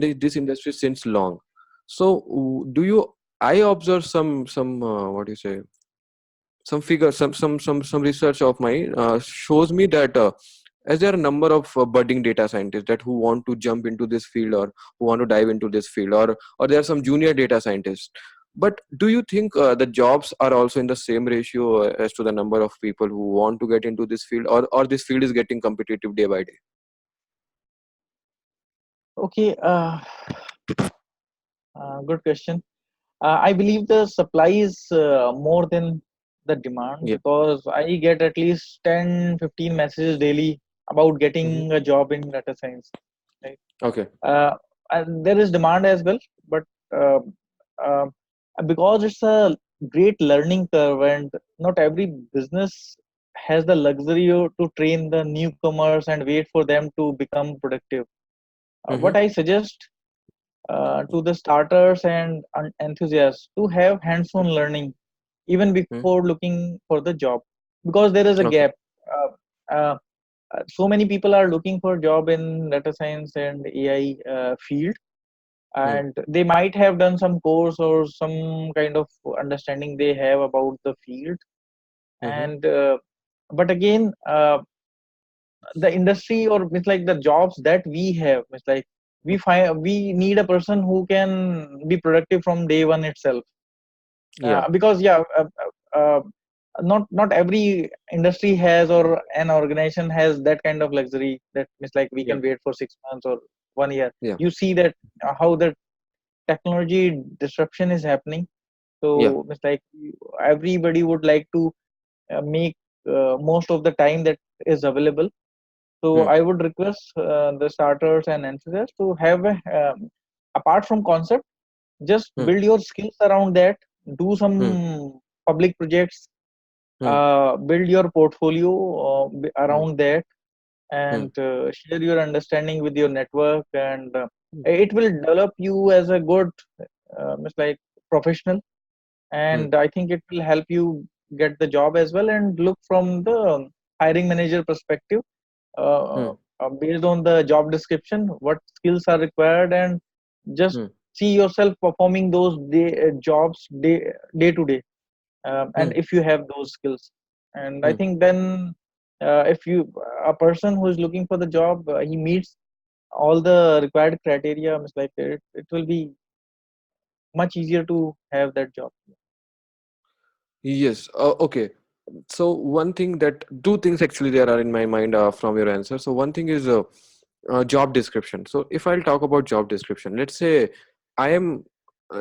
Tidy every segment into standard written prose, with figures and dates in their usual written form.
this industry since long. So do you? I observe some what do you say? Some figures, some research of mine shows me that as there are a number of budding data scientists that who want to jump into this field, or who want to dive into this field, or there are some junior data scientists. But do you think the jobs are also in the same ratio as to the number of people who want to get into this field, or this field is getting competitive day by day? Okay, good question. I believe the supply is more than the demand, Yeah. because I get at least 10, 15 messages daily about Hmm. getting a job in data science. Right? Okay. Uh, and there is demand as well, but uh, uh, because it's a great learning curve, and not every business has the luxury to train the newcomers and wait for them to become productive. What Hmm. I suggest to the starters and enthusiasts to have hands-on learning even before looking for the job, because there is a Okay. gap. uh, uh, so many people are looking for job in data science and AI field, Hmm. and they might have done some course or some kind of understanding they have about the field. Hmm. And but again, the industry, or it's like the jobs that we have, it's like we need a person who can be productive from day one itself. Yeah. Because yeah, not every industry has, or an organization has that kind of luxury, that it's like we Yeah. can wait for 6 months or 1 year. Yeah. You see that how the technology disruption is happening. Yeah. So it's like everybody would like to make most of the time that is available. So Hmm. I would request the starters and enthusiasts to have apart from concept, just Hmm. build your skills around that. Do Hmm. some public projects, Hmm. build your portfolio Hmm. around that, Hmm. and share your understanding with your network, and Hmm. it will develop you as a good it's like professional. Hmm. And I think it will help you get the job as well, and look from the hiring manager perspective, Hmm. based on the job description, what skills are required, and just Hmm. see yourself performing those jobs day to day. And Hmm. if you have those skills, and I Hmm. think then if you a person who is looking for the job, he meets all the required criteria, it's like it will be much easier to have that job. Yes. Okay. So one thing that two things actually there are in my mind from your answer. So one thing is job description. So if I'll talk about job description, let's say I am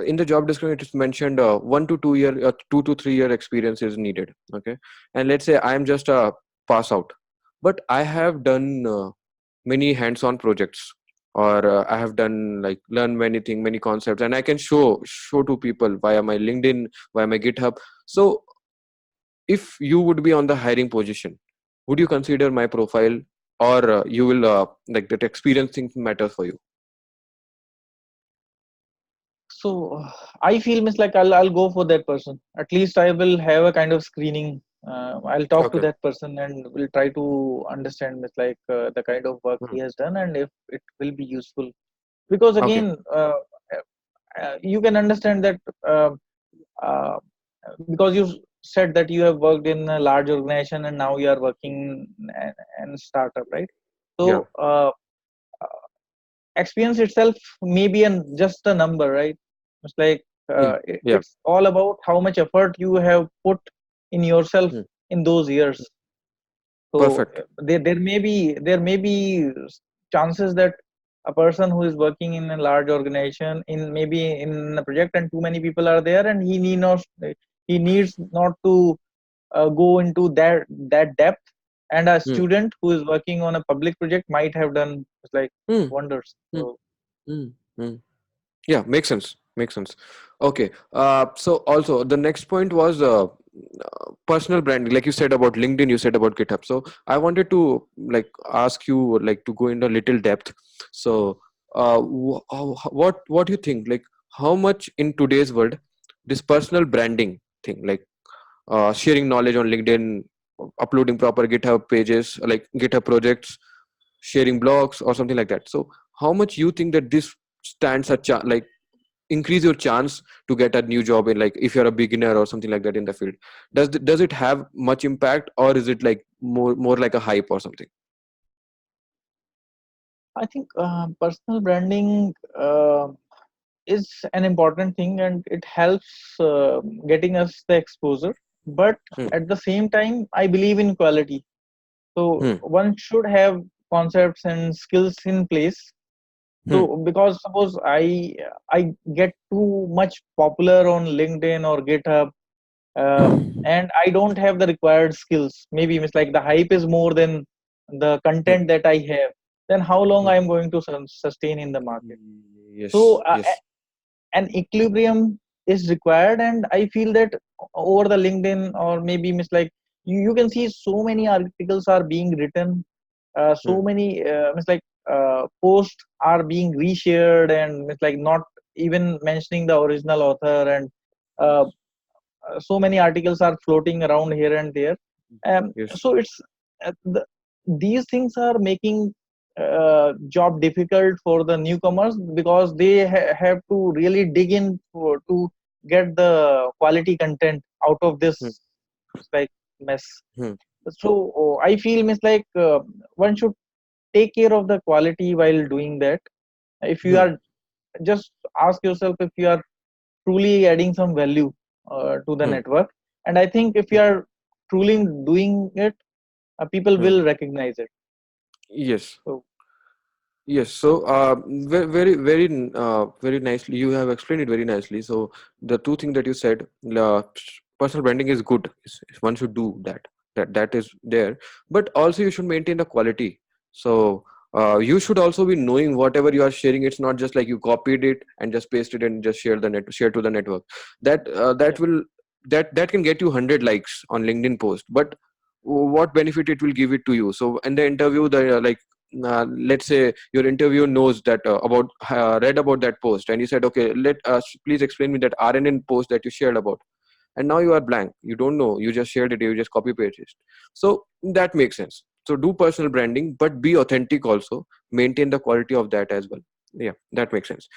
in the job description, it is mentioned 1 to 2 year, 2 to 3 year experience is needed. Okay, and let's say I am just a pass out, but I have done many hands-on projects, or I have done like learn many things, many concepts, and I can show to people via my LinkedIn, via my GitHub. So if you would be on the hiring position, would you consider my profile, or you will like that experience thing matters for you? So I feel it's like I'll go for that person. At least I will have a kind of screening. I'll talk to Okay. that person and will try to understand it's like the kind of work he Hmm. has done, and if it will be useful. Because Okay. again, you can understand that uh, because you said that you have worked in a large organization and now you are working in startup, right? Yeah. So experience itself may be just a number, right? It's like Yeah. Yeah. it's all about how much effort you have put in yourself Hmm. in those years. So Perfect. there may be chances that a person who is working in a large organization, in maybe in a project, and too many people are there, and he needs not to go into that depth, and a Hmm. student who is working on a public project might have done like Hmm. wonders. Hmm. So Hmm. Hmm. Yeah, makes sense. Makes sense. Okay. So also the next point was personal branding. Like you said about LinkedIn, you said about GitHub. So I wanted to like ask you like to go into a little depth. So what do you think? Like how much in today's world this personal branding thing, like sharing knowledge on LinkedIn, uploading proper GitHub pages, like GitHub projects, sharing blogs or something like that. So how much you think that this stands a like increase your chance to get a new job in, like if you're a beginner or something like that in the field? Does it have much impact, or is it like more like a hype or something? I think personal branding is an important thing, and it helps getting us the exposure. But Hmm. at the same time, I believe in quality. So Hmm. one should have concepts and skills in place. Hmm. So because suppose I get too much popular on LinkedIn or GitHub, and I don't have the required skills, maybe it's like the hype is more than the Hmm. content that I have, then how long Hmm. I am going to sustain in the market? Yes, So yes. an equilibrium is required, and I feel that over the LinkedIn or maybe you can see so many articles are being written, Hmm. so many posts are being reshared, and it's like not even mentioning the original author, and uh, so many articles are floating around here and there. Yes. So it's these things are making job difficult for the newcomers, because they have to really dig in to get the quality content out of Hmm. this like mess. Hmm. So I feel one should take care of the quality while doing that. If you Hmm. are, just ask yourself if you are truly adding some value to the Hmm. network. And I think if you Hmm. are truly doing it, people Hmm. will recognize it. Yes. So Yes, so very nicely. You have explained it very nicely. So the two things that you said, personal branding is good. One should do that. That is there, but also you should maintain the quality. So you should also be knowing whatever you are sharing. It's not just like you copied it and just pasted it and just share to the network. yeah, That will that can get you 100 likes on LinkedIn post, but what benefit it will give it to you? So in the interview, the let's say your interviewer knows that about read about that post, and he said, okay, let us please explain me that RNN post that you shared about, and now you are blank, you don't know, you just shared it, you just copy pasted. So that makes sense. So do personal branding, but be authentic also, maintain the quality of that as well. Yeah, that makes sense.